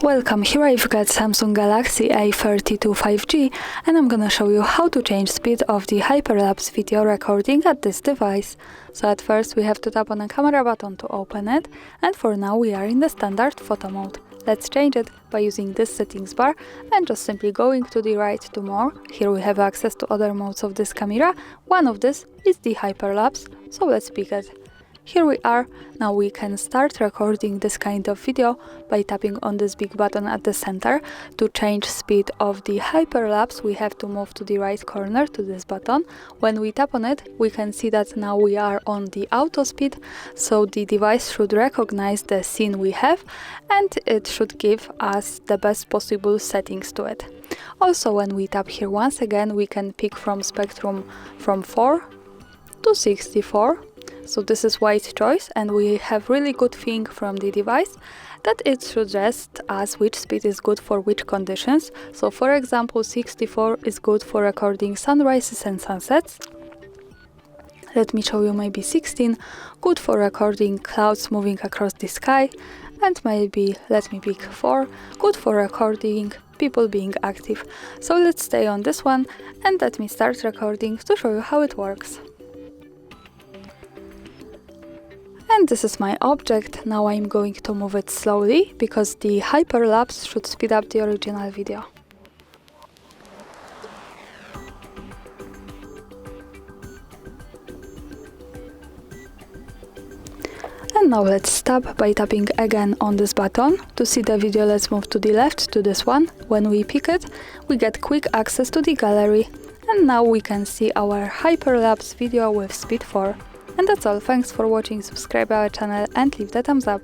Welcome, here I've got Samsung Galaxy A32 5G and I'm gonna show you how to change speed of the Hyperlapse video recording at this device. So at first we have to tap on the camera button to open it, and for now we are in the standard photo mode. Let's change it by using this settings bar and just simply going to the right to more. Here we have access to other modes of this camera. One of this is the Hyperlapse, so let's pick it. Here we are. Now we can start recording this kind of video by tapping on this big button at the center. To change speed of the Hyperlapse, we have to move to the right corner to this button. When we tap on it, we can see that now we are on the auto speed, so the device should recognize the scene we have and it should give us the best possible settings to it. Also, when we tap here once again, we can pick from spectrum from 4 to 64. So this is white choice, and we have really good thing from the device that it suggests us which speed is good for which conditions. So for example, 64 is good for recording sunrises and sunsets. Let me show you maybe 16, good for recording clouds moving across the sky, and maybe, let me pick 4, good for recording people being active. So let's stay on this one and let me start recording to show you how it works. And this is my object. Now I'm going to move it slowly because the Hyperlapse should speed up the original video. And now let's stop by tapping again on this button. To see the video, let's move to the left to this one. When we pick it, we get quick access to the gallery. And now we can see our Hyperlapse video with speed 4. And that's all. Thanks for watching, subscribe our channel and leave the thumbs up.